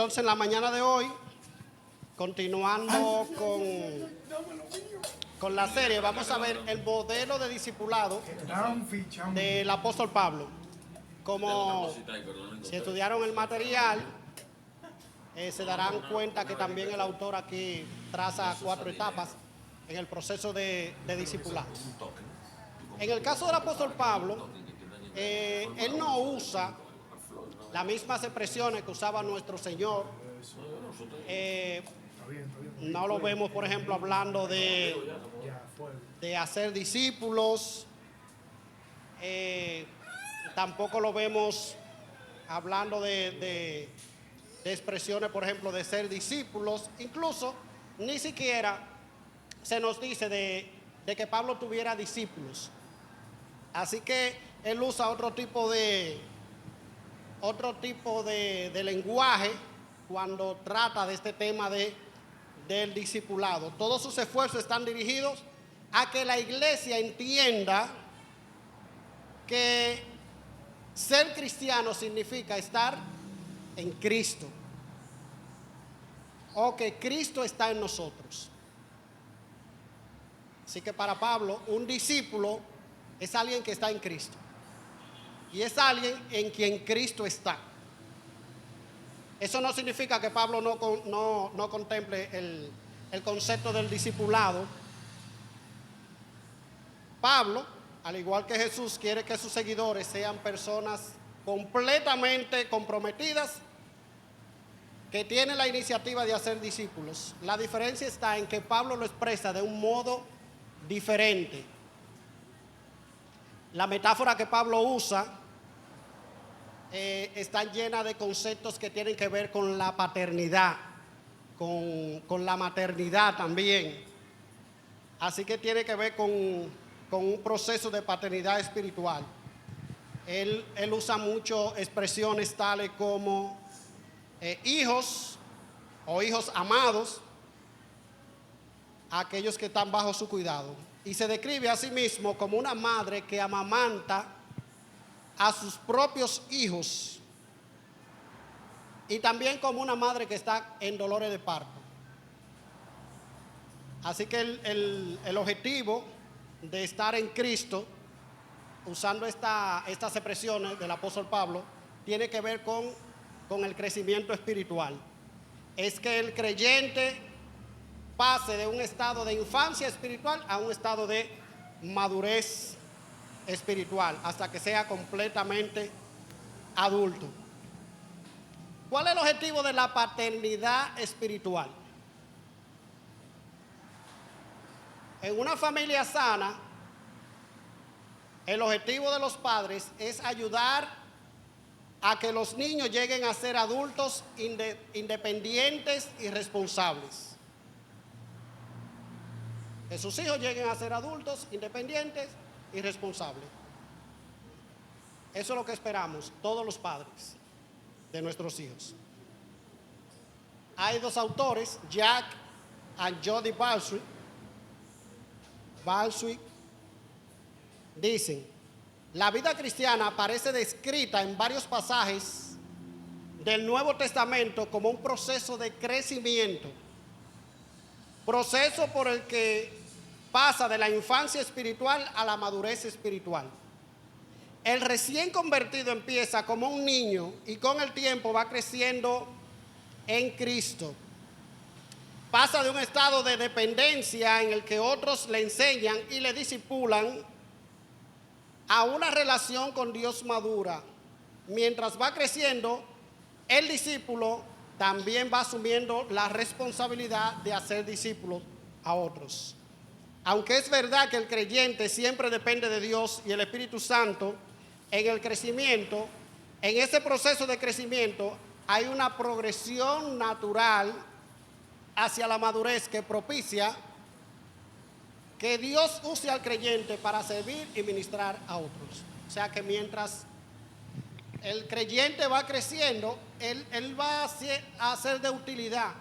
Entonces, en la mañana de hoy, continuando con la serie, vamos a ver el modelo de discipulado del apóstol Pablo. Como si estudiaron el material, se darán cuenta que también el autor aquí traza 4 etapas en el proceso de discipulado. En el caso del apóstol Pablo, él no usa las mismas expresiones que usaba nuestro Señor. No lo vemos, por ejemplo, hablando de hacer discípulos. Tampoco lo vemos hablando de expresiones, por ejemplo, de ser discípulos. Incluso ni siquiera se nos dice de que Pablo tuviera discípulos. Así que él usa otro tipo de lenguaje cuando trata de este tema del discipulado. Todos sus esfuerzos están dirigidos a que la iglesia entienda que ser cristiano significa estar en Cristo, o que Cristo está en nosotros. Así que para Pablo, un discípulo es alguien que está en Cristo, y es alguien en quien Cristo está. Eso no significa que Pablo no contemple el concepto del discipulado. Pablo, al igual que Jesús, quiere que sus seguidores sean personas completamente comprometidas, que tienen la iniciativa de hacer discípulos. La diferencia está en que Pablo lo expresa de un modo diferente. La metáfora que Pablo usa está llena de conceptos que tienen que ver con la paternidad, con la maternidad también. Así que tiene que ver con un proceso de paternidad espiritual. Él usa mucho expresiones tales como hijos o hijos amados, a aquellos que están bajo su cuidado. Y se describe a sí mismo como una madre que amamanta a sus propios hijos, y también como una madre que está en dolores de parto. Así que el objetivo de estar en Cristo, usando estas expresiones del apóstol Pablo, tiene que ver con el crecimiento espiritual. Es que el creyente pase de un estado de infancia espiritual a un estado de madurez espiritual, hasta que sea completamente adulto. ¿Cuál es el objetivo de la paternidad espiritual? En una familia sana, el objetivo de los padres es ayudar a que los niños lleguen a ser adultos independientes y responsables. Que sus hijos lleguen a ser adultos independientes y responsables. Eso es lo que esperamos todos los padres de nuestros hijos. Hay 2 autores, Jack y Jody Balswick, dicen: la vida cristiana aparece descrita en varios pasajes del Nuevo Testamento como un proceso de crecimiento, proceso por el que pasa de la infancia espiritual a la madurez espiritual. El recién convertido empieza como un niño y con el tiempo va creciendo en Cristo. Pasa de un estado de dependencia en el que otros le enseñan y le discipulan a una relación con Dios madura. Mientras va creciendo, el discípulo también va asumiendo la responsabilidad de hacer discípulos a otros. Aunque es verdad que el creyente siempre depende de Dios y el Espíritu Santo en el crecimiento, en ese proceso de crecimiento hay una progresión natural hacia la madurez que propicia que Dios use al creyente para servir y ministrar a otros. O sea que mientras el creyente va creciendo, él va a ser de utilidad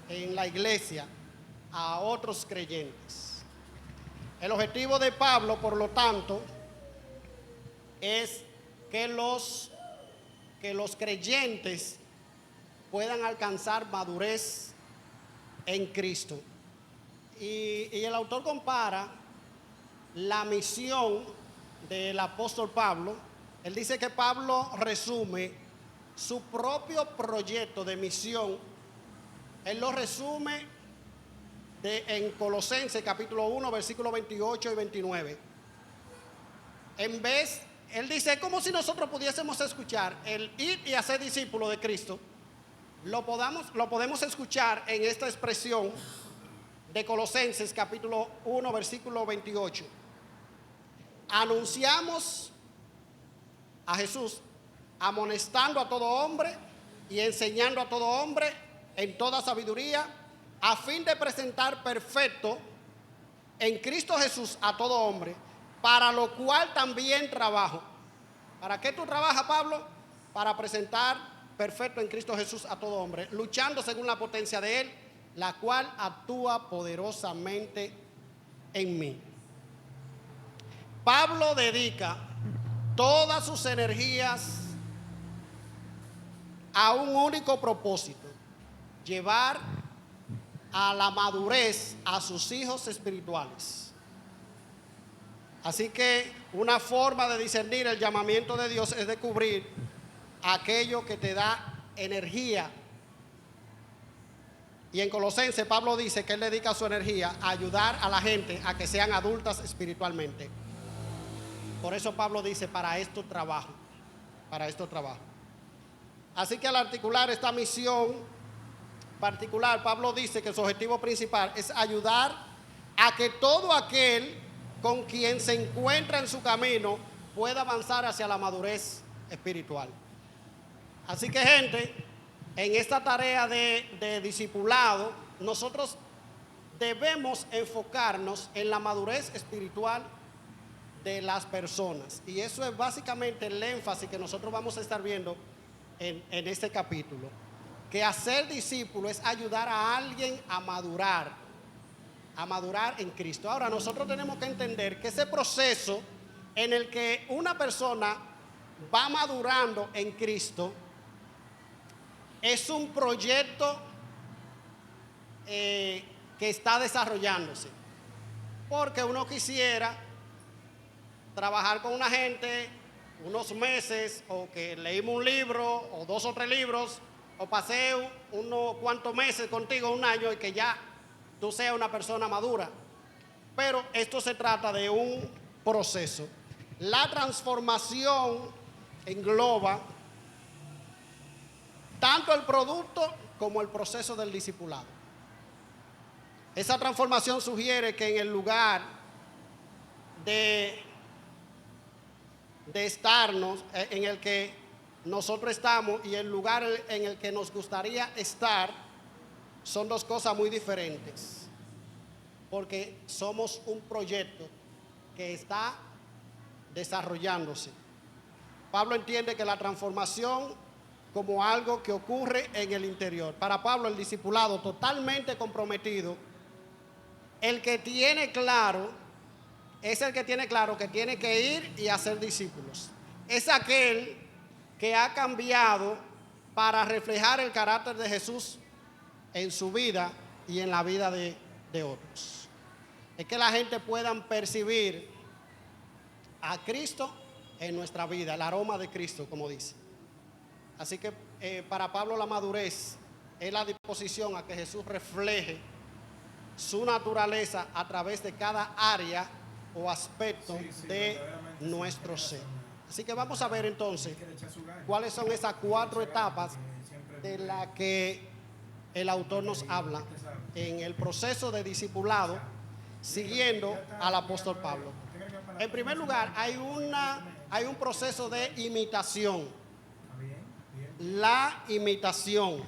en la iglesia a otros creyentes. El objetivo de Pablo, por lo tanto, es que los creyentes puedan alcanzar madurez en Cristo. Y el autor compara la misión del apóstol Pablo. Él dice que Pablo resume su propio proyecto de misión. Él lo resume en Colosenses capítulo 1, versículos 28 y 29. Él dice, como si nosotros pudiésemos escuchar el ir y hacer discípulos de Cristo. Lo podemos escuchar en esta expresión de Colosenses capítulo 1, versículo 28. Anunciamos a Jesús, amonestando a todo hombre y enseñando a todo hombre en toda sabiduría, a fin de presentar perfecto en Cristo Jesús a todo hombre, para lo cual también trabajo. ¿Para qué tú trabajas, Pablo? Para presentar perfecto en Cristo Jesús a todo hombre, luchando según la potencia de Él, la cual actúa poderosamente en mí. Pablo dedica todas sus energías a un único propósito: llevar a la madurez a sus hijos espirituales. Así que una forma de discernir el llamamiento de Dios es descubrir aquello que te da energía. Y en Colosenses Pablo dice que él dedica su energía a ayudar a la gente a que sean adultas espiritualmente. Por eso Pablo dice, para esto trabajo. Así que al articular esta misión particular, Pablo dice que su objetivo principal es ayudar a que todo aquel con quien se encuentra en su camino pueda avanzar hacia la madurez espiritual. Así que, gente, en esta tarea de discipulado, nosotros debemos enfocarnos en la madurez espiritual de las personas. Y eso es básicamente el énfasis que nosotros vamos a estar viendo en este capítulo. Que hacer discípulo es ayudar a alguien a madurar en Cristo. Ahora, nosotros tenemos que entender que ese proceso en el que una persona va madurando en Cristo es un proyecto que está desarrollándose. Porque uno quisiera trabajar con una gente unos meses, o que leímos un libro, o 2 o 3 libros, o pasé unos cuantos meses contigo, 1 año, y que ya tú seas una persona madura. Pero esto se trata de un proceso. La transformación engloba tanto el producto como el proceso del discipulado. Esa transformación sugiere que en el lugar de estarnos, en el que nosotros estamos, y el lugar en el que nos gustaría estar, son 2 cosas muy diferentes, porque somos un proyecto que está desarrollándose. Pablo entiende que la transformación como algo que ocurre en el interior. Para Pablo, el discipulado totalmente comprometido, el que tiene claro, es el que tiene claro que tiene que ir y hacer discípulos. Es aquel que ha cambiado para reflejar el carácter de Jesús en su vida y en la vida de otros. Es que la gente pueda percibir a Cristo en nuestra vida, el aroma de Cristo, como dice. Así que para Pablo la madurez es la disposición a que Jesús refleje su naturaleza a través de cada área o aspecto de nuestro ser. Así que vamos a ver entonces cuáles son esas 4 etapas de las que el autor nos habla en el proceso de discipulado siguiendo al apóstol Pablo. En primer lugar, hay un proceso de imitación. La imitación.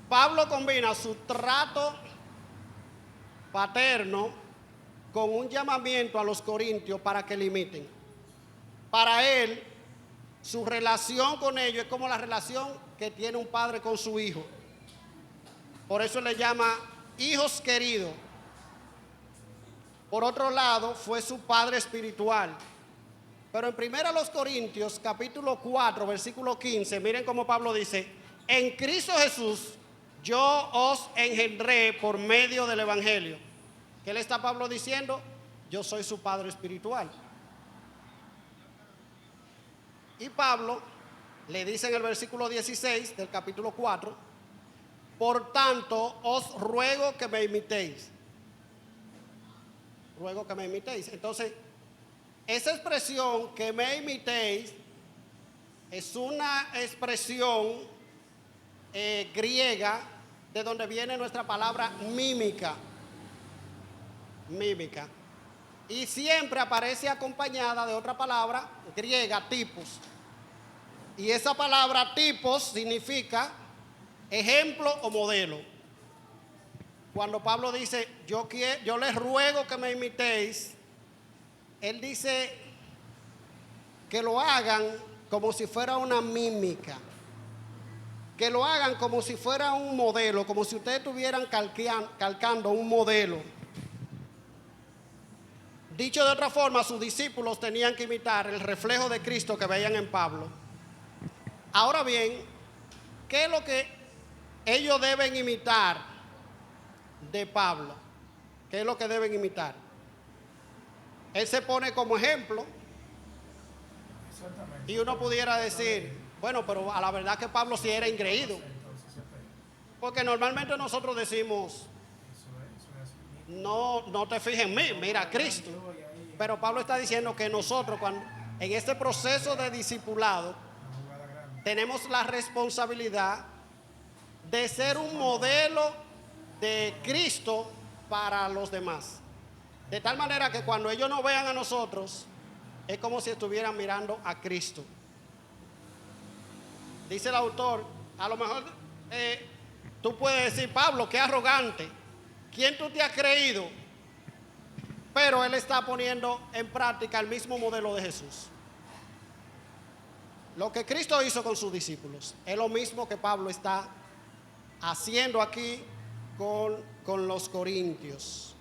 Pablo combina su trato paterno con un llamamiento a los corintios para que le imiten. Para él, su relación con ellos es como la relación que tiene un padre con su hijo. Por eso le llama hijos queridos. Por otro lado, fue su padre espiritual. Pero en 1 Corintios, capítulo 4, versículo 15, miren cómo Pablo dice: en Cristo Jesús yo os engendré por medio del Evangelio. ¿Qué le está Pablo diciendo? Yo soy su padre espiritual. Y Pablo le dice en el versículo 16 del capítulo 4, por tanto os ruego que me imitéis. Ruego que me imitéis. Entonces, esa expresión que me imitéis es una expresión griega de donde viene nuestra palabra mímica. Mímica. Y siempre aparece acompañada de otra palabra griega, tipos. Y esa palabra tipos significa ejemplo o modelo. Cuando Pablo dice, yo les ruego que me imitéis, él dice que lo hagan como si fuera una mímica. Que lo hagan como si fuera un modelo, como si ustedes estuvieran calcando un modelo. Dicho de otra forma, sus discípulos tenían que imitar el reflejo de Cristo que veían en Pablo. Ahora bien, ¿qué es lo que ellos deben imitar de Pablo? ¿Qué es lo que deben imitar? Él se pone como ejemplo. Y uno pudiera decir, bueno, pero a la verdad que Pablo sí era ingreído. Porque normalmente nosotros decimos, no te fijes en mí, mira a Cristo. Pero Pablo está diciendo que nosotros en este proceso de discipulado tenemos la responsabilidad de ser un modelo de Cristo para los demás. De tal manera que cuando ellos nos vean a nosotros, es como si estuvieran mirando a Cristo. Dice el autor, a lo mejor tú puedes decir, Pablo, qué arrogante. ¿Quién tú te has creído? Pero él está poniendo en práctica el mismo modelo de Jesús. Lo que Cristo hizo con sus discípulos es lo mismo que Pablo está haciendo aquí con los corintios.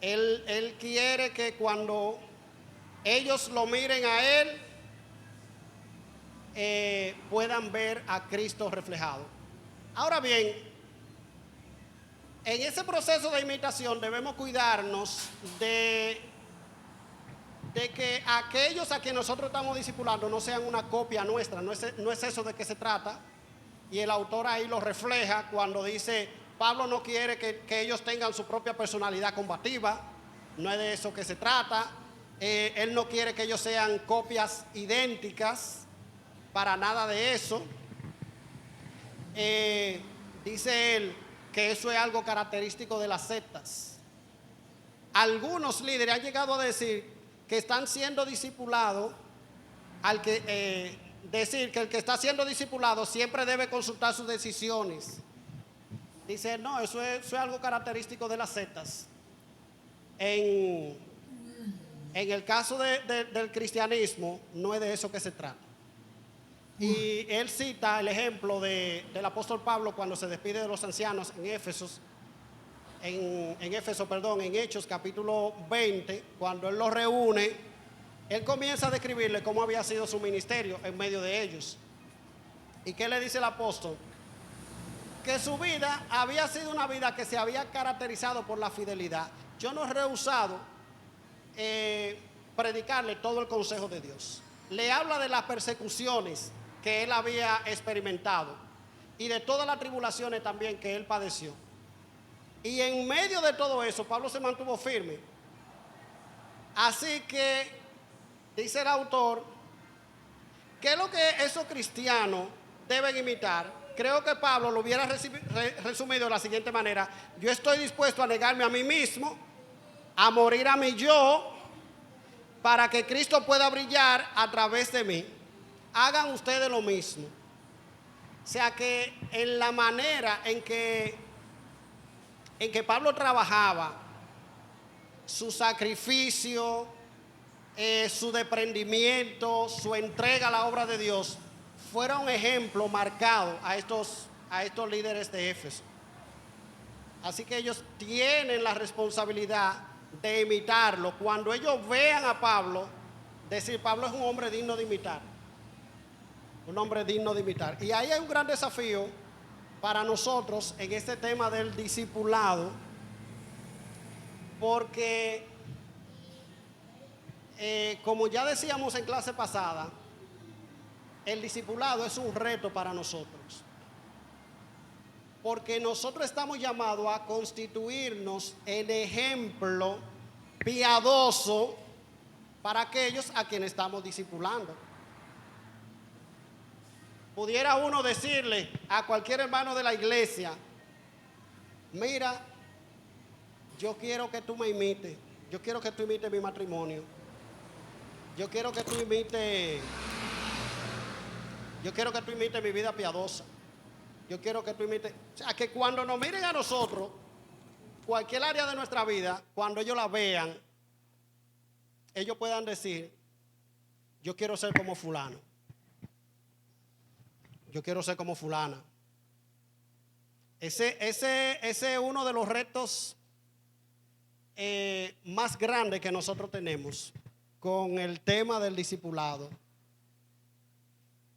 Él quiere que cuando ellos lo miren a él, puedan ver a Cristo reflejado. Ahora bien, en ese proceso de imitación debemos cuidarnos de que aquellos a quienes nosotros estamos discipulando no sean una copia nuestra. No es eso de que se trata. Y el autor ahí lo refleja cuando dice, Pablo no quiere que ellos tengan su propia personalidad combativa. No es de eso que se trata. Él no quiere que ellos sean copias idénticas. Para nada de eso. Dice él que eso es algo característico de las sectas. Algunos líderes han llegado a decir que están siendo discipulados, decir que el que está siendo discipulado siempre debe consultar sus decisiones. Dice, no, eso es algo característico de las sectas. En el caso del cristianismo, no es de eso que se trata. Y él cita el ejemplo del apóstol Pablo cuando se despide de los ancianos en en Hechos capítulo 20, cuando él los reúne, él comienza a describirle cómo había sido su ministerio en medio de ellos. ¿Y qué le dice el apóstol? Que su vida había sido una vida que se había caracterizado por la fidelidad. Yo no he rehusado predicarle todo el consejo de Dios. Le habla de las persecuciones que él había experimentado y de todas las tribulaciones también que él padeció. Y en medio de todo eso, Pablo se mantuvo firme. Así que, dice el autor, ¿qué es lo que esos cristianos deben imitar? Creo que Pablo lo hubiera resumido de la siguiente manera: yo estoy dispuesto a negarme a mí mismo, a morir a mi yo, para que Cristo pueda brillar a través de mí. Hagan ustedes lo mismo. O sea que en la manera en que Pablo trabajaba, su sacrificio, su desprendimiento, su entrega a la obra de Dios, fuera un ejemplo marcado a estos líderes de Éfeso. Así que ellos tienen la responsabilidad de imitarlo. Cuando ellos vean a Pablo, decir, Pablo es un hombre digno de imitar. un hombre digno de imitar. Y ahí hay un gran desafío para nosotros en este tema del discipulado, porque como ya decíamos en clase pasada, el discipulado es un reto para nosotros, porque nosotros estamos llamados a constituirnos en ejemplo piadoso para aquellos a quienes estamos discipulando. Pudiera uno decirle a cualquier hermano de la iglesia: mira, yo quiero que tú me imites, yo quiero que tú imites mi matrimonio, yo quiero que tú imites mi vida piadosa, yo quiero que tú imites. O sea, que cuando nos miren a nosotros, cualquier área de nuestra vida, cuando ellos la vean, ellos puedan decir: yo quiero ser como fulano, yo quiero ser como fulana. Ese es uno de los retos más grandes que nosotros tenemos con el tema del discipulado.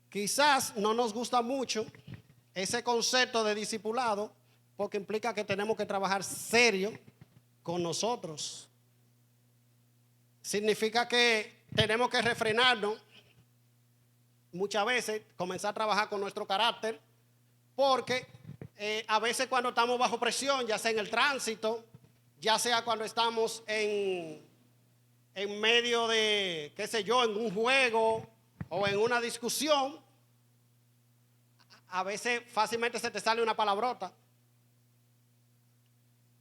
Quizás no nos gusta mucho ese concepto de discipulado, porque implica que tenemos que trabajar serio con nosotros. Significa que tenemos que refrenarnos muchas veces, comenzar a trabajar con nuestro carácter, porque a veces cuando estamos bajo presión, ya sea en el tránsito, ya sea cuando estamos en medio de, qué sé yo, en un juego o en una discusión, a veces fácilmente se te sale una palabrota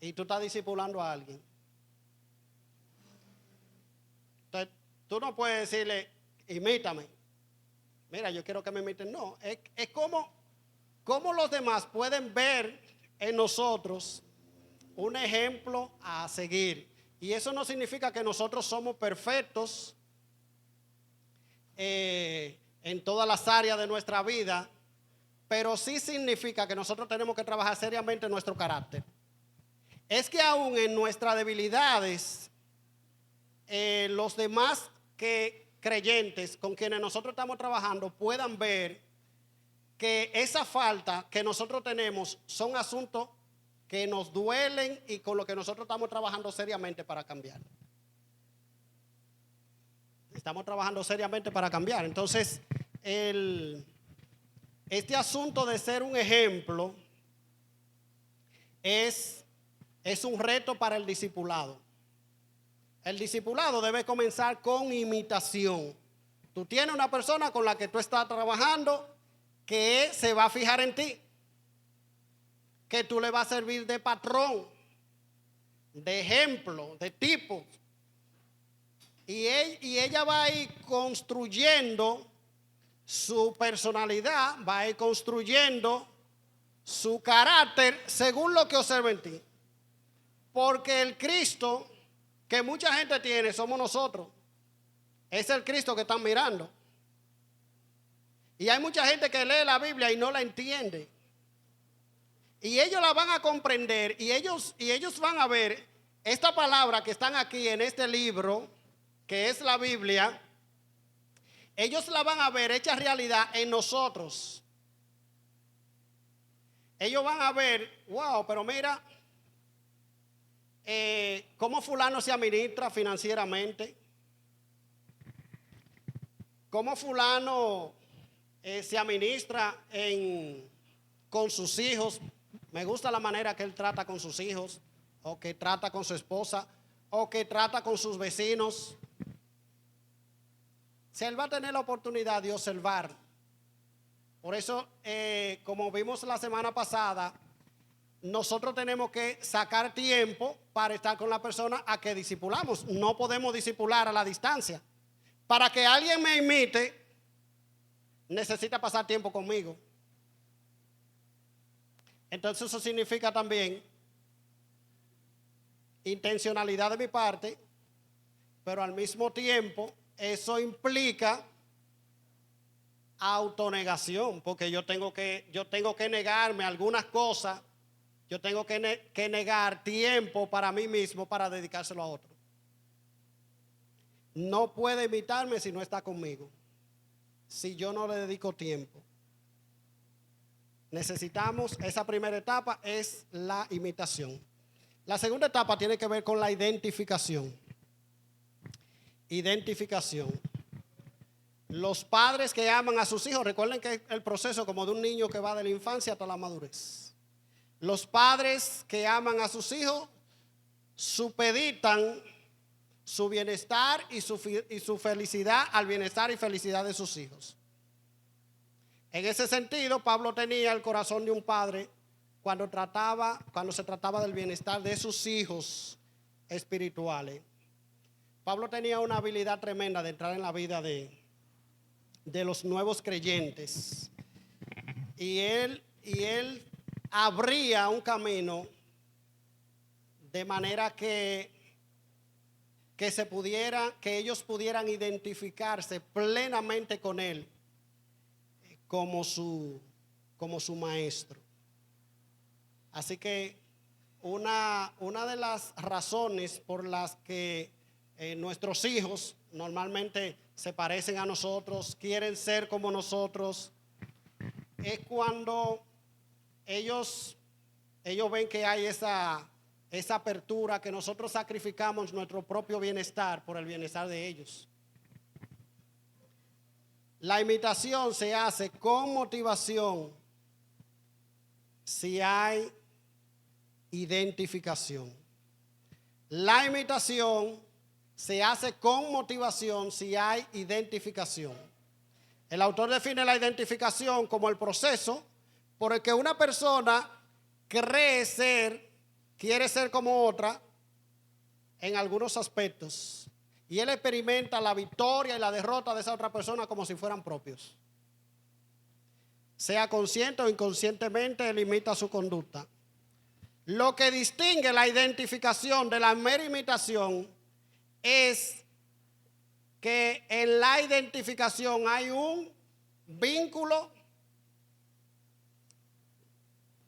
y tú estás discipulando a alguien. Entonces, tú no puedes decirle: imítame. Mira, yo quiero que me imiten. No, es como los demás pueden ver en nosotros un ejemplo a seguir. Y eso no significa que nosotros somos perfectos en todas las áreas de nuestra vida, pero sí significa que nosotros tenemos que trabajar seriamente en nuestro carácter. Es que aún en nuestras debilidades, los demás creyentes con quienes nosotros estamos trabajando puedan ver que esa falta que nosotros tenemos son asuntos que nos duelen y con lo que nosotros estamos trabajando seriamente para cambiar. Estamos trabajando seriamente para cambiar. Entonces, este asunto de ser un ejemplo es un reto para el discipulado. El discipulado debe comenzar con imitación. Tú tienes una persona con la que tú estás trabajando que se va a fijar en ti, que tú le vas a servir de patrón, de ejemplo, de tipo. Y ella va a ir construyendo su personalidad, va a ir construyendo su carácter según lo que observa en ti. Porque el Cristo que mucha gente tiene somos nosotros. Es el Cristo que están mirando. Y hay mucha gente que lee la Biblia y no la entiende. Y ellos la van a comprender y ellos van a ver esta palabra que están aquí en este libro, que es la Biblia. Ellos la van a ver hecha realidad en nosotros. Ellos van a ver: wow, pero mira cómo fulano se administra financieramente, cómo fulano se administra con sus hijos. Me gusta la manera que él trata con sus hijos, o que trata con su esposa, o que trata con sus vecinos. Si él va a tener la oportunidad de observar. Por eso, como vimos la semana pasada, nosotros tenemos que sacar tiempo para estar con la persona a que discipulamos. No podemos discipular a la distancia. Para que alguien me imite, necesita pasar tiempo conmigo. Entonces eso significa también intencionalidad de mi parte, pero al mismo tiempo eso implica autonegación, porque yo tengo que negarme algunas cosas. Yo tengo que negar tiempo para mí mismo para dedicárselo a otro. No puede imitarme si no está conmigo. si yo no le dedico tiempo. Necesitamos, esa primera etapa es la imitación. La segunda etapa tiene que ver con la identificación. Identificación. Los padres que aman a sus hijos, recuerden que es el proceso como de un niño que va de la infancia hasta la madurez. Los padres que aman a sus hijos supeditan su bienestar y su felicidad al bienestar y felicidad de sus hijos. En ese sentido, Pablo tenía el corazón de un padre cuando se trataba del bienestar de sus hijos espirituales. Pablo tenía una habilidad tremenda de entrar en la vida de los nuevos creyentes. Y él abría un camino de manera que ellos pudieran identificarse plenamente con él como su maestro. Así que una de las razones por las que nuestros hijos normalmente se parecen a nosotros, quieren ser como nosotros, es cuando ellos ven que hay esa apertura, que nosotros sacrificamos nuestro propio bienestar por el bienestar de ellos. La imitación se hace con motivación si hay identificación. La imitación se hace con motivación si hay identificación. El autor define la identificación como el proceso por el que una persona quiere ser como otra en algunos aspectos. Y él experimenta la victoria y la derrota de esa otra persona como si fueran propios. Sea consciente o inconscientemente, él imita su conducta. Lo que distingue la identificación de la mera imitación es que en la identificación hay un vínculo.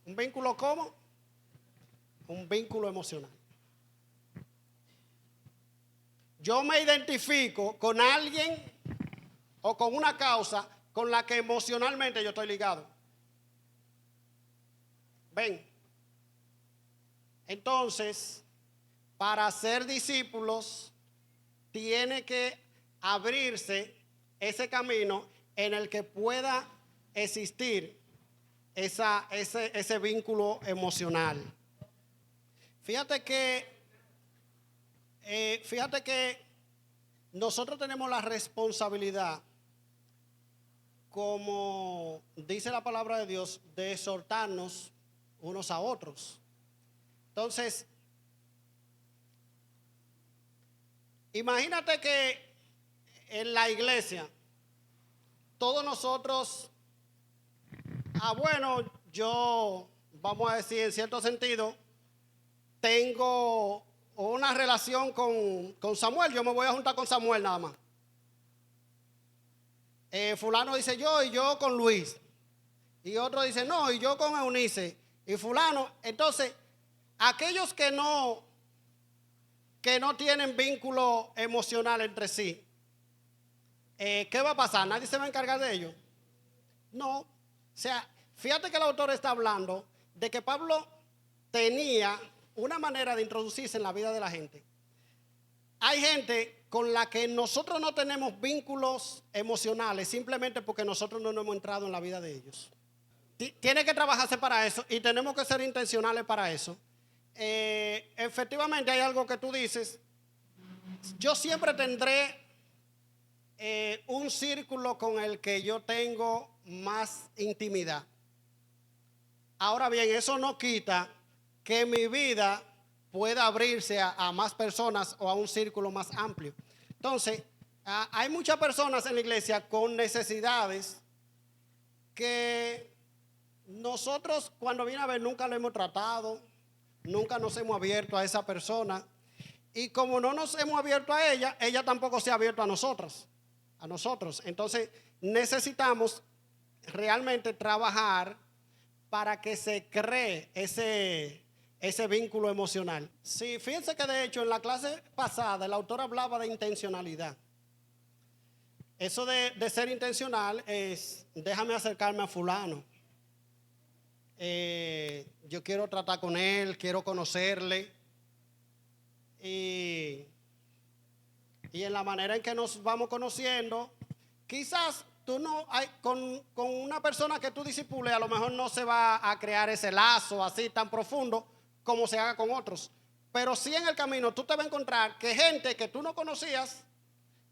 ¿Un vínculo cómo? Un vínculo emocional. Yo me identifico con alguien o con una causa con la que emocionalmente yo estoy ligado. ¿Ven? Entonces, para ser discípulos, tiene que abrirse ese camino en el que pueda existir ese vínculo emocional. Fíjate que nosotros tenemos la responsabilidad, como dice la palabra de Dios, de exhortarnos unos a otros. Entonces, imagínate que en la iglesia todos nosotros, yo, vamos a decir en cierto sentido, tengo una relación con Samuel, yo me voy a juntar con Samuel nada más. Fulano dice yo y yo con Luis. Y otro dice no, y yo con Eunice. Y fulano, entonces, aquellos que no tienen vínculo emocional entre sí, ¿qué va a pasar? ¿Nadie se va a encargar de ellos? No. O sea, fíjate que el autor está hablando de que Pablo tenía una manera de introducirse en la vida de la gente. Hay gente con la que nosotros no tenemos vínculos emocionales simplemente porque nosotros no nos hemos entrado en la vida de ellos. Tiene que trabajarse para eso y tenemos que ser intencionales para eso. Efectivamente hay algo que tú dices. Yo siempre tendré un círculo con el que yo tengo más intimidad. Ahora bien, eso no quita que mi vida pueda abrirse a más personas o a un círculo más amplio. Entonces, hay muchas personas en la iglesia con necesidades que nosotros cuando viene a ver nunca lo hemos tratado, nunca nos hemos abierto a esa persona. Y como no nos hemos abierto a ella, ella tampoco se ha abierto a nosotros. Entonces, necesitamos realmente trabajar para que se cree ese vínculo emocional. Sí, fíjense que de hecho en la clase pasada el autor hablaba de intencionalidad. Eso de ser intencional es, déjame acercarme a fulano. Yo quiero tratar con él, quiero conocerle. Y en la manera en que nos vamos conociendo, quizás tú no, con una persona que tú discipules, a lo mejor no se va a crear ese lazo así tan profundo como se haga con otros. Pero sí en el camino tú te vas a encontrar que gente que tú no conocías,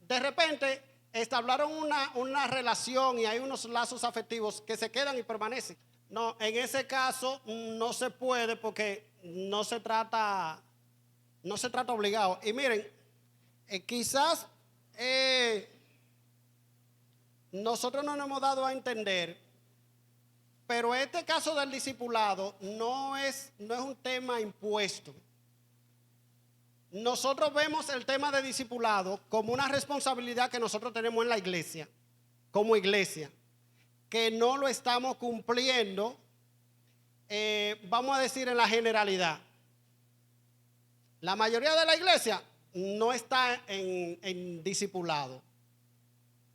de repente establecieron una relación y hay unos lazos afectivos que se quedan y permanecen. No, en ese caso no se puede porque no se trata obligado. Y miren, quizás nosotros no nos hemos dado a entender, pero este caso del discipulado no es un tema impuesto. Nosotros vemos el tema de discipulado como una responsabilidad que nosotros tenemos en la iglesia, como iglesia, que no lo estamos cumpliendo, vamos a decir en la generalidad. La mayoría de la iglesia no está en discipulado.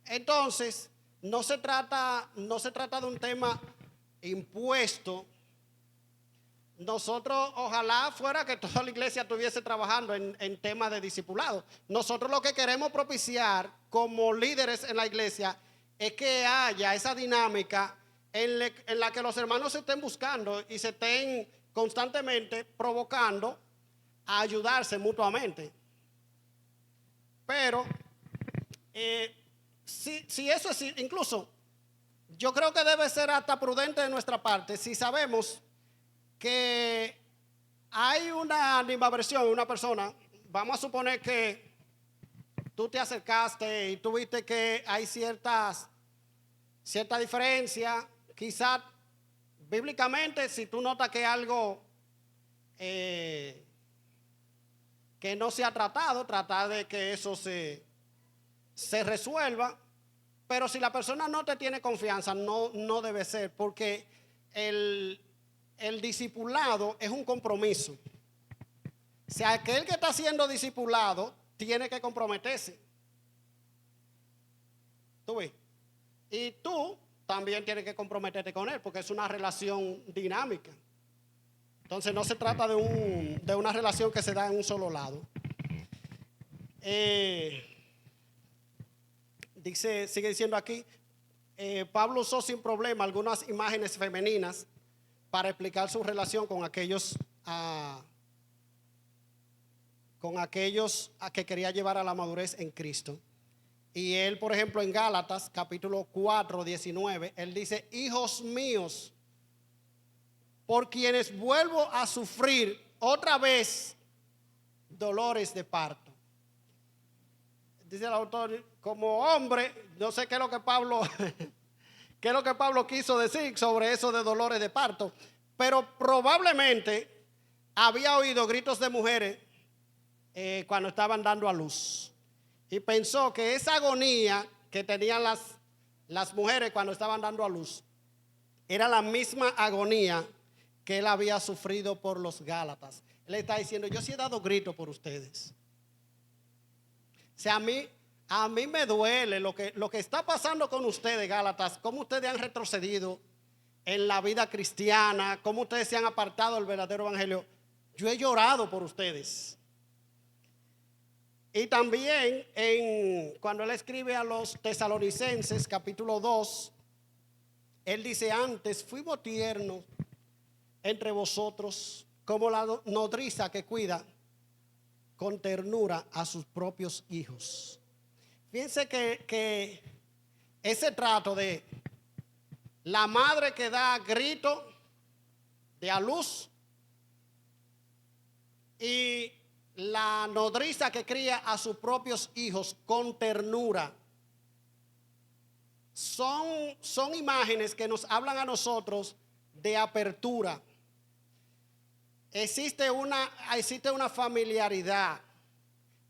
Entonces, no se trata de un tema impuesto. Nosotros, ojalá fuera que toda la iglesia estuviese trabajando en temas de discipulado. Nosotros lo que queremos propiciar como líderes en la iglesia es que haya esa dinámica en la que los hermanos se estén buscando y se estén constantemente provocando a ayudarse mutuamente. Pero si eso es, incluso yo creo que debe ser hasta prudente de nuestra parte si sabemos que hay una animadversión, una persona, vamos a suponer que tú te acercaste y tú viste que hay cierta diferencia, quizás bíblicamente si tú notas que algo que no se ha tratado, tratar de que eso se resuelva, pero si la persona no te tiene confianza, no debe ser, porque el discipulado es un compromiso. O sea, aquel que está siendo discipulado tiene que comprometerse. ¿Tú ves? Y tú también tienes que comprometerte con él, porque es una relación dinámica. Entonces no se trata de una relación que se da en un solo lado. Sigue diciendo aquí, Pablo usó sin problema algunas imágenes femeninas para explicar su relación con aquellos a que quería llevar a la madurez en Cristo. Y él, por ejemplo, en Gálatas, capítulo 4, 19, él dice, hijos míos, por quienes vuelvo a sufrir otra vez dolores de parto. Dice el autor, como hombre, no sé qué es lo que Pablo quiso decir sobre eso de dolores de parto, pero probablemente había oído gritos de mujeres cuando estaban dando a luz y pensó que esa agonía que tenían las mujeres cuando estaban dando a luz era la misma agonía que él había sufrido por los Gálatas. Él está diciendo, yo sí he dado gritos por ustedes. O sea, a mí me duele lo que está pasando con ustedes, Gálatas, cómo ustedes han retrocedido en la vida cristiana, cómo ustedes se han apartado del verdadero evangelio. Yo he llorado por ustedes. Y también cuando él escribe a los Tesalonicenses, capítulo 2, él dice, antes fuimos tiernos entre vosotros como la nodriza que cuida con ternura a sus propios hijos. Fíjense que ese trato de la madre que da grito de a luz y la nodriza que cría a sus propios hijos con ternura son imágenes que nos hablan a nosotros de apertura. Existe una familiaridad,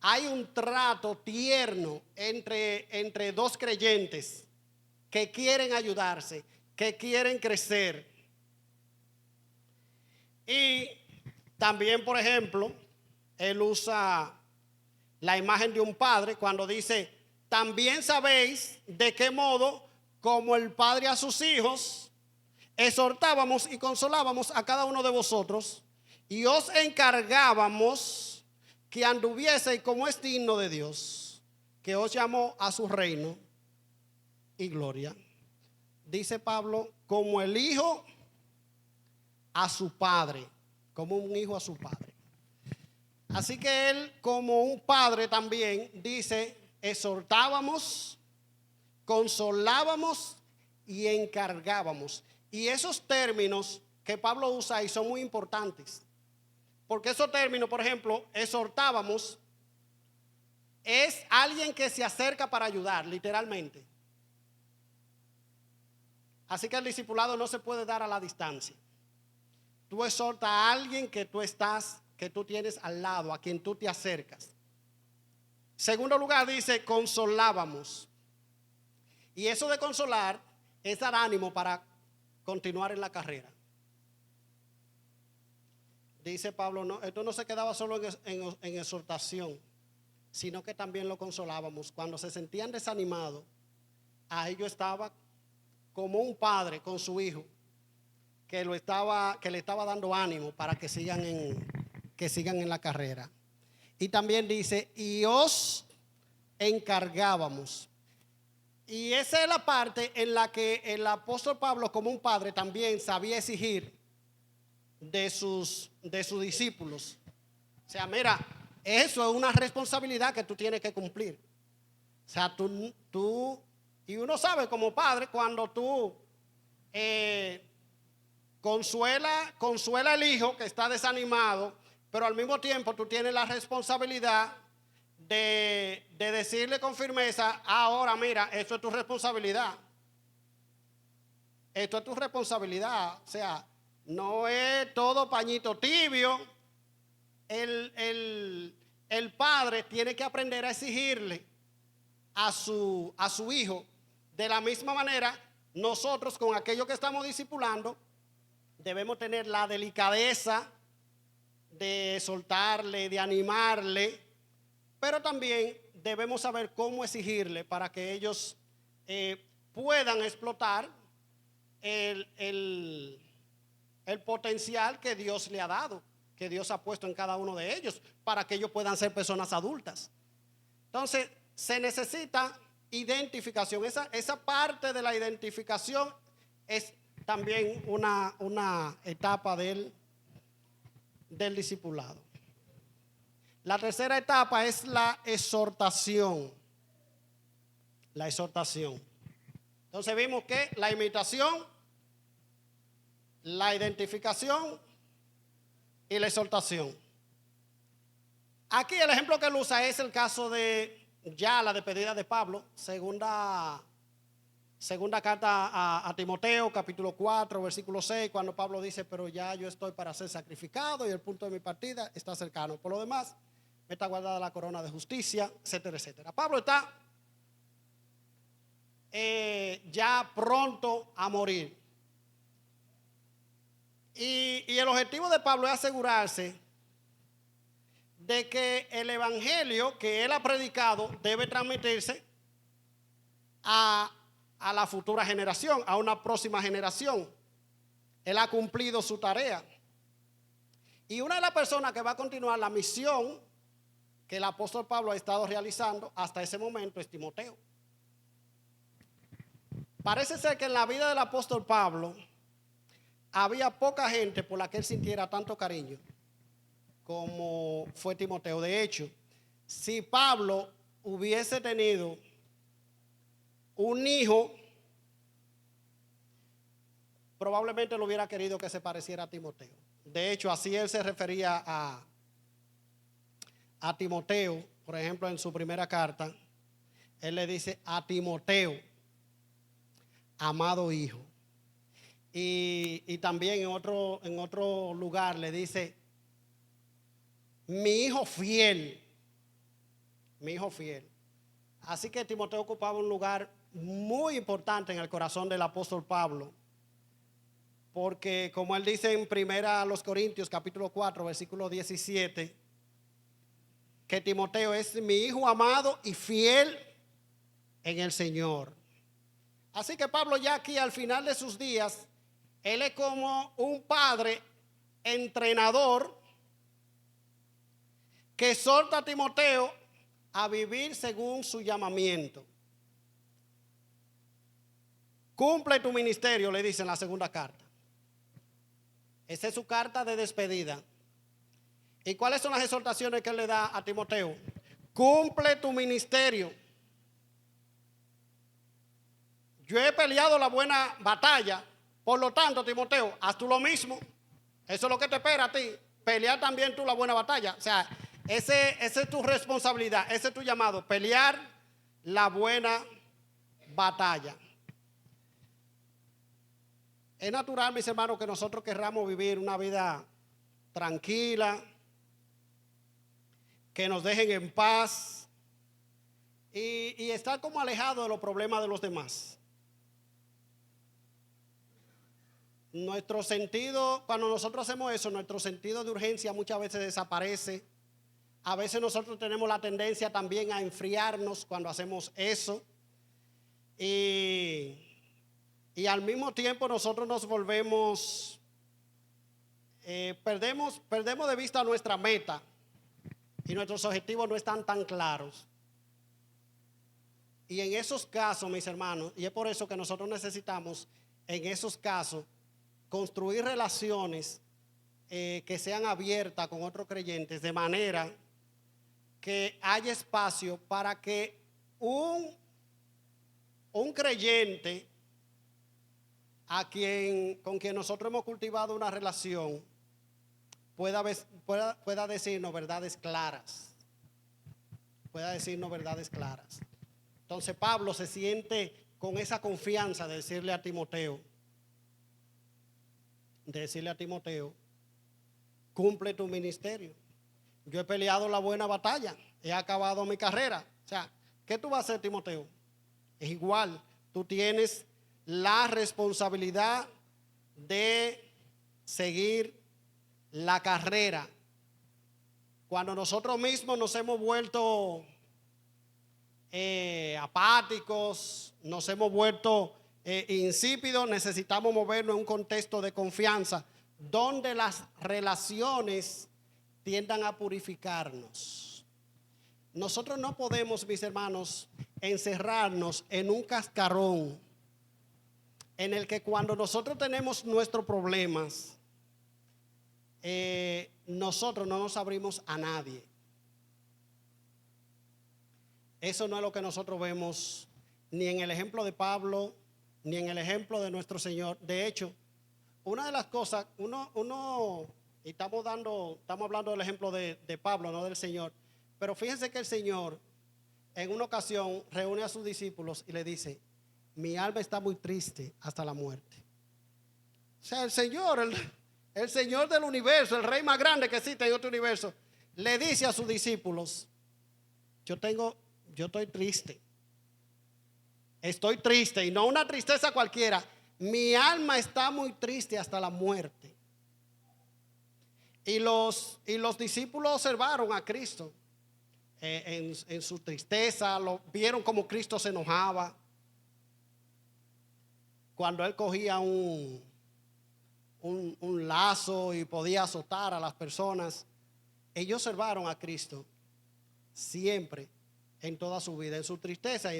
hay un trato tierno entre dos creyentes que quieren ayudarse, que quieren crecer. Y también, por ejemplo, él usa la imagen de un padre cuando dice, también sabéis de qué modo, como el Padre a sus hijos, exhortábamos y consolábamos a cada uno de vosotros, y os encargábamos que anduvieseis como es digno de Dios, que os llamó a su reino y gloria. Dice Pablo, como el hijo a su padre, como un hijo a su padre. Así que él, como un padre también, dice, exhortábamos, consolábamos y encargábamos. Y esos términos que Pablo usa ahí son muy importantes. Porque esos términos, por ejemplo, exhortábamos, es alguien que se acerca para ayudar, literalmente. Así que el discipulado no se puede dar a la distancia. Tú exhortas a alguien que tú tienes al lado, a quien tú te acercas. Segundo lugar dice, consolábamos. Y eso de consolar es dar ánimo para continuar en la carrera. Dice Pablo, no, esto no se quedaba solo en exhortación, sino que también lo consolábamos. Cuando se sentían desanimados, a ellos estaba como un padre con su hijo, que le estaba dando ánimo para que sigan en la carrera. Y también dice, y os encargábamos. Y esa es la parte en la que el apóstol Pablo, como un padre, también sabía exigir de sus discípulos. O sea, mira, eso es una responsabilidad que tú tienes que cumplir. O sea, tú y uno sabe como padre cuando tú consuela al hijo que está desanimado, pero al mismo tiempo tú tienes la responsabilidad de decirle con firmeza, ahora mira, esto es tu responsabilidad. Esto es tu responsabilidad. O sea, no es todo pañito tibio. El padre tiene que aprender a exigirle a su hijo. De la misma manera, nosotros con aquello que estamos discipulando, debemos tener la delicadeza de soltarle, de animarle, pero también debemos saber cómo exigirle para que ellos puedan explotar el potencial que Dios le ha dado, que Dios ha puesto en cada uno de ellos, para que ellos puedan ser personas adultas. Entonces, se necesita identificación. Esa parte de la identificación es también una etapa del discipulado. La tercera etapa es la exhortación. La exhortación. Entonces vimos que la imitación, la identificación y la exhortación. Aquí el ejemplo que él usa es el caso de ya la despedida de Pablo, segunda carta a Timoteo, capítulo 4, versículo 6, cuando Pablo dice, pero ya yo estoy para ser sacrificado y el punto de mi partida está cercano. Por lo demás, me está guardada la corona de justicia, etcétera, etcétera. Pablo está ya pronto a morir. Y el objetivo de Pablo es asegurarse de que el evangelio que él ha predicado debe transmitirse a la futura generación, a una próxima generación. Él ha cumplido su tarea. Y una de las personas que va a continuar la misión que el apóstol Pablo ha estado realizando hasta ese momento es Timoteo. Parece ser que en la vida del apóstol Pablo había poca gente por la que él sintiera tanto cariño como fue Timoteo. De hecho, si Pablo hubiese tenido un hijo, probablemente lo hubiera querido que se pareciera a Timoteo. De hecho, así él se refería a Timoteo. Por ejemplo, en su primera carta, él le dice a Timoteo, amado hijo. Y también en otro lugar le dice, mi hijo fiel. Mi hijo fiel. Así que Timoteo ocupaba un lugar muy importante en el corazón del apóstol Pablo. Porque como él dice en primera a los Corintios capítulo 4 versículo 17, que Timoteo es mi hijo amado y fiel en el Señor. Así que Pablo ya aquí al final de sus días, él es como un padre entrenador que exhorta a Timoteo a vivir según su llamamiento. Cumple tu ministerio, le dice en la segunda carta. Esa es su carta de despedida. ¿Y cuáles son las exhortaciones que él le da a Timoteo? Cumple tu ministerio. Yo he peleado la buena batalla, por lo tanto, Timoteo, haz tú lo mismo. Eso es lo que te espera a ti. Pelear también tú la buena batalla. O sea, esa es tu responsabilidad, ese es tu llamado, pelear la buena batalla. Es natural, mis hermanos, que nosotros querramos vivir una vida tranquila, que nos dejen en paz y estar como alejados de los problemas de los demás. Nuestro sentido, cuando nosotros hacemos eso, nuestro sentido de urgencia muchas veces desaparece. A veces nosotros tenemos la tendencia también a enfriarnos cuando hacemos eso. Y al mismo tiempo nosotros nos volvemos, perdemos de vista nuestra meta y nuestros objetivos no están tan claros. Y en esos casos, mis hermanos, y es por eso que nosotros necesitamos, en esos casos, construir relaciones que sean abiertas con otros creyentes, de manera que haya espacio para que un creyente con quien nosotros hemos cultivado una relación pueda decirnos verdades claras. Pueda decirnos verdades claras. Entonces Pablo se siente con esa confianza de decirle a Timoteo, cumple tu ministerio. Yo he peleado la buena batalla, he acabado mi carrera. O sea, ¿qué tú vas a hacer, Timoteo? Es igual, tú tienes la responsabilidad de seguir la carrera. Cuando nosotros mismos nos hemos vuelto apáticos, nos hemos vuelto insípidos, necesitamos movernos en un contexto de confianza donde las relaciones tiendan a purificarnos. Nosotros no podemos, mis hermanos, encerrarnos en un cascarón en el que cuando nosotros tenemos nuestros problemas, nosotros no nos abrimos a nadie. Eso no es lo que nosotros vemos ni en el ejemplo de Pablo, ni en el ejemplo de nuestro Señor. De hecho, una de las cosas, y estamos hablando del ejemplo de Pablo, no del Señor, pero fíjense que el Señor en una ocasión reúne a sus discípulos y le dice, mi alma está muy triste hasta la muerte. O sea, el Señor, el Señor del universo, el rey más grande que existe en este universo, le dice a sus discípulos, yo estoy triste. Estoy triste, y no una tristeza cualquiera. Mi alma está muy triste hasta la muerte. Y los discípulos observaron a Cristo en su tristeza, vieron como Cristo se enojaba cuando él cogía un lazo y podía azotar a las personas. Ellos observaron a Cristo siempre, en toda su vida, en su tristeza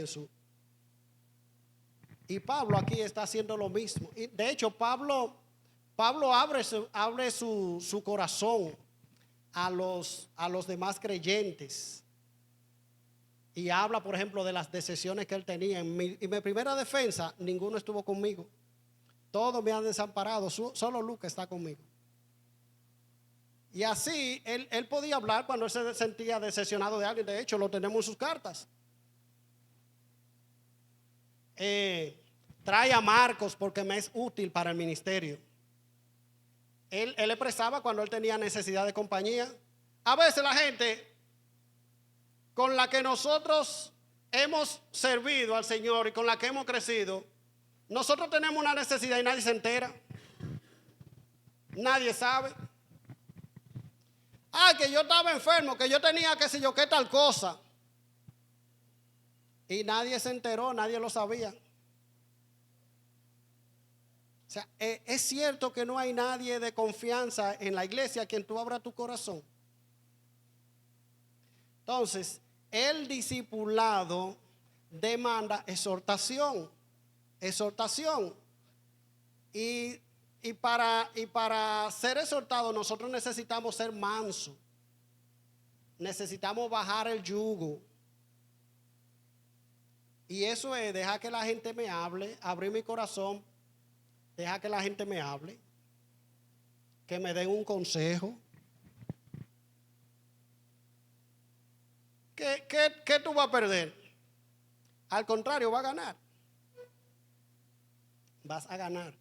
y Pablo aquí está haciendo lo mismo. Y de hecho, Pablo abre su corazón a los demás creyentes. Y habla, por ejemplo, de las decisiones que él tenía. En mi primera defensa, ninguno estuvo conmigo. Todos me han desamparado, solo Lucas está conmigo. Y así, él podía hablar cuando él se sentía decepcionado de alguien. De hecho, lo tenemos en sus cartas. Trae a Marcos porque me es útil para el ministerio. Él expresaba cuando él tenía necesidad de compañía. A veces la gente con la que nosotros hemos servido al Señor y con la que hemos crecido, nosotros tenemos una necesidad y nadie se entera. Nadie sabe. Que yo estaba enfermo, que yo tenía qué sé yo qué tal cosa. Y nadie se enteró, nadie lo sabía. O sea, es cierto que no hay nadie de confianza en la iglesia a quien tú abras tu corazón. Entonces, el discipulado demanda exhortación. Y para ser exhortados nosotros necesitamos ser mansos. Necesitamos bajar el yugo. Y eso es dejar que la gente me hable, abrir mi corazón, dejar que la gente me hable, que me den un consejo. ¿Qué tú vas a perder? Al contrario, vas a ganar. Vas a ganar.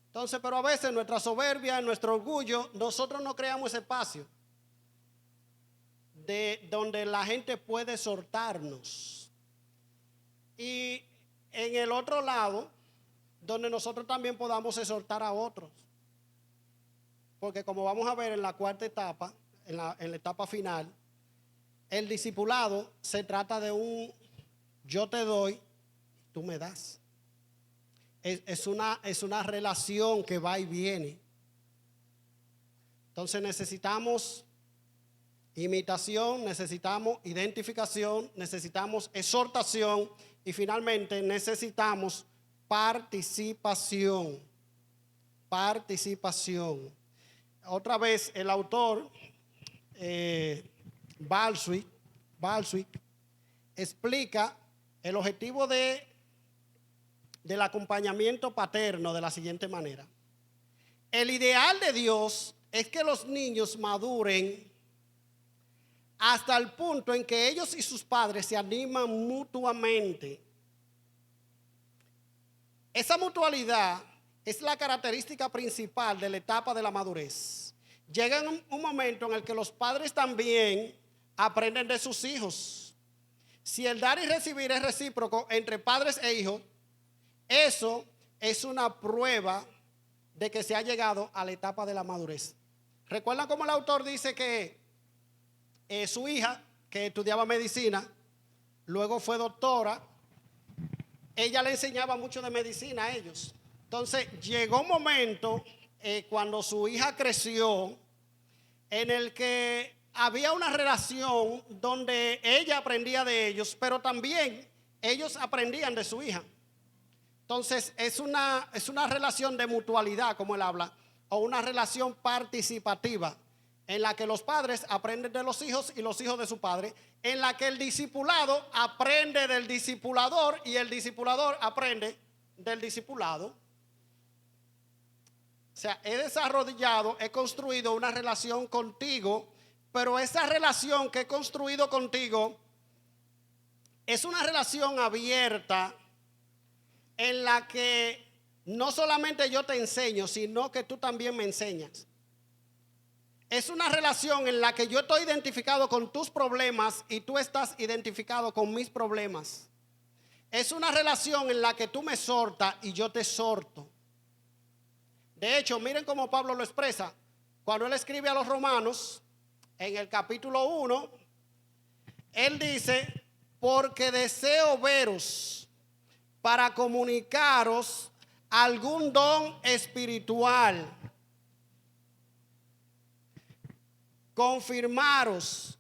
Entonces, pero a veces nuestra soberbia, nuestro orgullo, nosotros no creamos ese espacio de donde la gente puede exhortarnos. Y en el otro lado, donde nosotros también podamos exhortar a otros. Porque como vamos a ver en la cuarta etapa, en la etapa final, el discipulado se trata de un yo te doy, tú me das. Es una relación que va y viene. Entonces necesitamos imitación, necesitamos identificación, necesitamos exhortación y finalmente necesitamos participación. Participación. Otra vez el autor Balswick explica el objetivo del acompañamiento paterno de la siguiente manera. El ideal de Dios es que los niños maduren hasta el punto en que ellos y sus padres se animan mutuamente. Esa mutualidad es la característica principal de la etapa de la madurez. Llega un momento en el que los padres también aprenden de sus hijos. Si el dar y recibir es recíproco entre padres e hijos, eso es una prueba de que se ha llegado a la etapa de la madurez. ¿Recuerdan cómo el autor dice que su hija, que estudiaba medicina, luego fue doctora? Ella le enseñaba mucho de medicina a ellos. Entonces llegó un momento cuando su hija creció en el que había una relación donde ella aprendía de ellos, pero también ellos aprendían de su hija. Entonces es una relación de mutualidad, como él habla, o una relación participativa, en la que los padres aprenden de los hijos y los hijos de su padre, en la que el discipulado aprende del discipulador y el discipulador aprende del discipulado. O sea, he desarrollado, he construido una relación contigo, pero esa relación que he construido contigo es una relación abierta en la que no solamente yo te enseño, sino que tú también me enseñas. Es una relación en la que yo estoy identificado con tus problemas y tú estás identificado con mis problemas. Es una relación en la que tú me exhortas y yo te exhorto. De hecho, miren cómo Pablo lo expresa. Cuando él escribe a los romanos, en el capítulo 1, él dice, porque deseo veros para comunicaros algún don espiritual, confirmaros.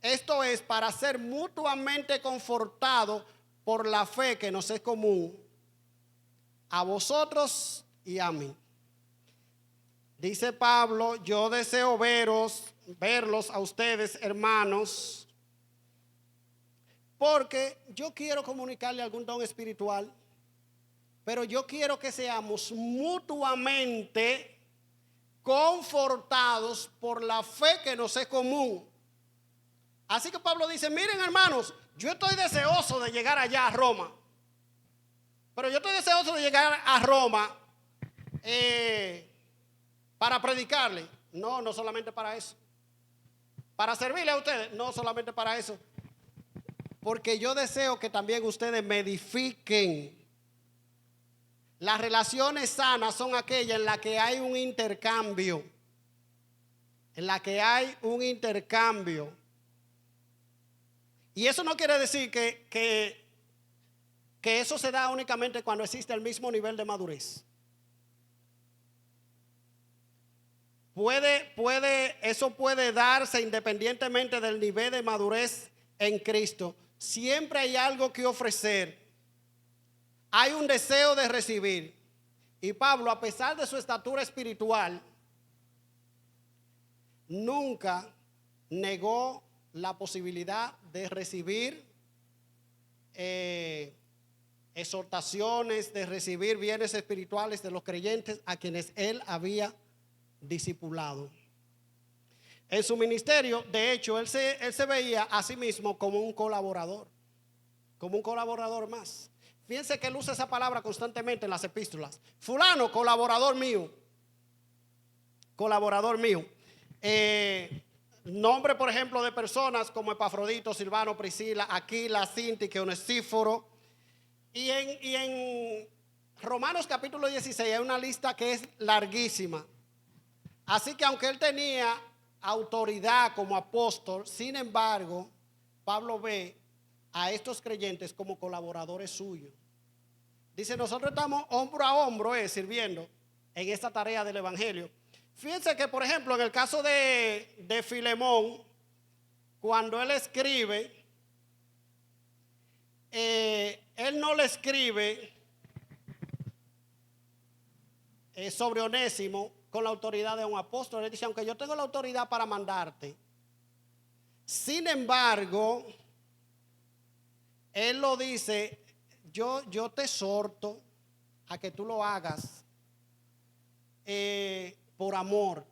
Esto es para ser mutuamente confortados por la fe que nos es común a vosotros y a mí. Dice Pablo, yo deseo verlos a ustedes, hermanos, porque yo quiero comunicarle algún don espiritual, pero yo quiero que seamos mutuamente confortados por la fe que nos es común. Así que Pablo dice, miren hermanos, yo estoy deseoso de llegar allá a Roma, pero yo estoy deseoso de llegar a Roma para predicarle. No solamente para eso. Para servirle a ustedes, no solamente para eso. Porque yo deseo que también ustedes me edifiquen. Las relaciones sanas son aquellas en las que hay un intercambio. Y eso no quiere decir que eso se da únicamente cuando existe el mismo nivel de madurez. Eso puede darse independientemente del nivel de madurez en Cristo. Siempre hay algo que ofrecer. Hay un deseo de recibir. Y Pablo, a pesar de su estatura espiritual, nunca negó la posibilidad de recibir exhortaciones, de recibir bienes espirituales de los creyentes a quienes él había discipulado. En su ministerio, de hecho, él se veía a sí mismo como un colaborador más. Fíjense que él usa esa palabra constantemente en las epístolas. Fulano, colaborador mío. Colaborador mío. Nombre, por ejemplo, de personas como Epafrodito, Silvano, Priscila, Aquila, Sintique, Onesíforo. Y en Romanos capítulo 16 hay una lista que es larguísima. Así que aunque él tenía autoridad como apóstol, sin embargo, Pablo ve a estos creyentes como colaboradores suyos. Dice, nosotros estamos hombro a hombro sirviendo en esta tarea del evangelio. Fíjense que, por ejemplo, en el caso de Filemón, cuando él escribe, él no le escribe sobre Onésimo con la autoridad de un apóstol. Él dice, aunque yo tengo la autoridad para mandarte, sin embargo, él lo dice, yo te exhorto a que tú lo hagas por amor.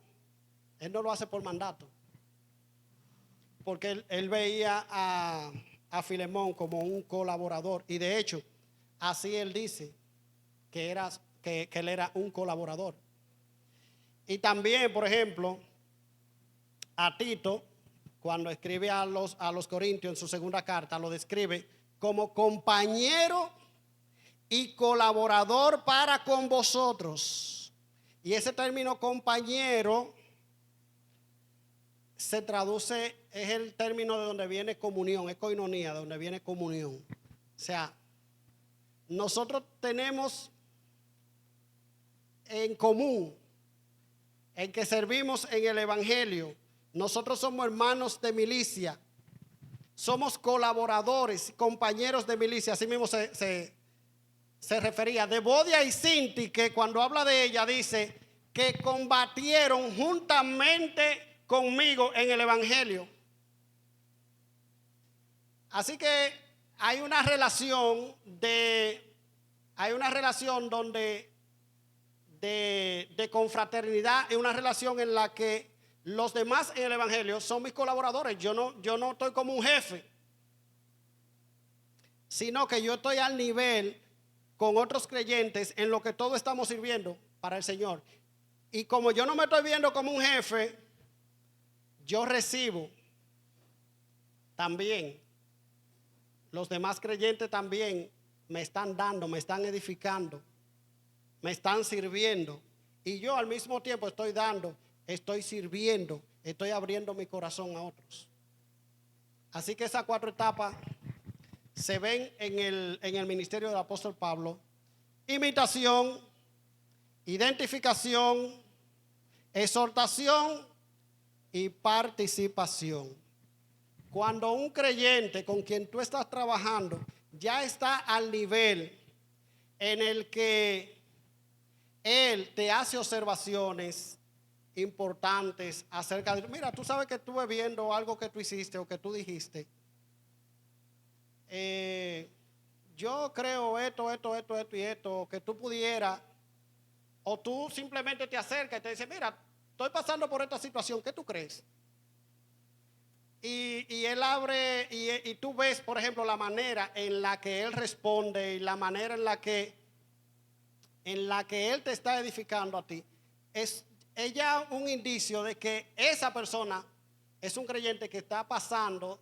Él no lo hace por mandato, porque él veía a Filemón como un colaborador, y de hecho así él dice que él era un colaborador. Y también, por ejemplo, a Tito, cuando escribe a los Corintios en su segunda carta, lo describe como compañero y colaborador para con vosotros. Y ese término compañero se traduce, es el término de donde viene comunión, es koinonía, de donde viene comunión. O sea, nosotros tenemos en común en que servimos en el evangelio. Nosotros somos hermanos de milicia, somos colaboradores, compañeros de milicia. Así mismo se refería. De Bodia y Sintique, cuando habla de ella, dice que combatieron juntamente conmigo en el evangelio. Así que hay una relación donde de confraternidad, es una relación en la que los demás en el evangelio son mis colaboradores. Yo no estoy como un jefe, sino que yo estoy al nivel con otros creyentes en lo que todos estamos sirviendo para el Señor. Y como yo no me estoy viendo como un jefe, yo recibo también. Los demás creyentes también me están dando, me están edificando, me están sirviendo. Y yo al mismo tiempo estoy dando, estoy sirviendo, estoy abriendo mi corazón a otros. Así que esas 4 etapas se ven en el ministerio del apóstol Pablo: imitación, identificación, exhortación y participación. Cuando un creyente con quien tú estás trabajando ya está al nivel en el que él te hace observaciones importantes acerca de, mira, tú sabes que estuve viendo algo que tú hiciste o que tú dijiste. Yo creo esto y esto, que tú pudieras, o tú simplemente te acercas y te dices, mira, estoy pasando por esta situación, ¿qué tú crees? Y él abre, y tú ves, por ejemplo, la manera en la que él responde y la manera en la que él te está edificando a ti, es ya un indicio de que esa persona es un creyente que está pasando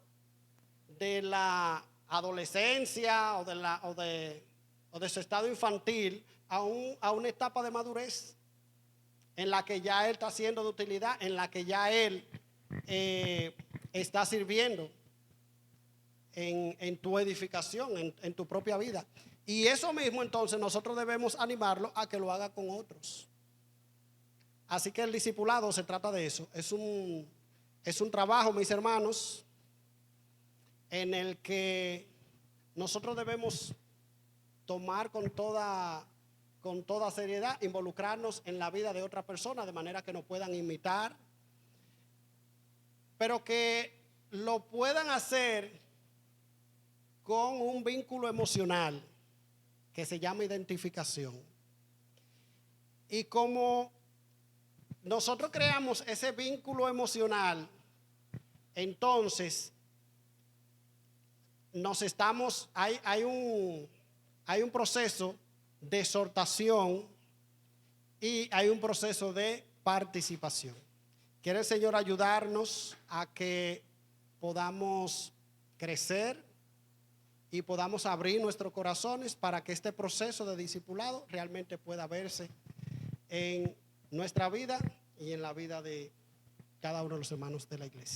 de la adolescencia o de su estado infantil a una etapa de madurez en la que ya él está siendo de utilidad, en la que ya él está sirviendo. en tu edificación, en tu propia vida. Y eso mismo entonces nosotros debemos animarlo a que lo haga con otros. Así que el discipulado se trata de eso. Es un trabajo, mis hermanos, en el que nosotros debemos tomar con toda seriedad, involucrarnos en la vida de otra persona de manera que nos puedan imitar, pero que lo puedan hacer con un vínculo emocional que se llama identificación. Y como nosotros creamos ese vínculo emocional, entonces hay un proceso de exhortación y hay un proceso de participación. Quiere el Señor ayudarnos a que podamos crecer y podamos abrir nuestros corazones para que este proceso de discipulado realmente pueda verse en nuestra vida y en la vida de cada uno de los hermanos de la iglesia.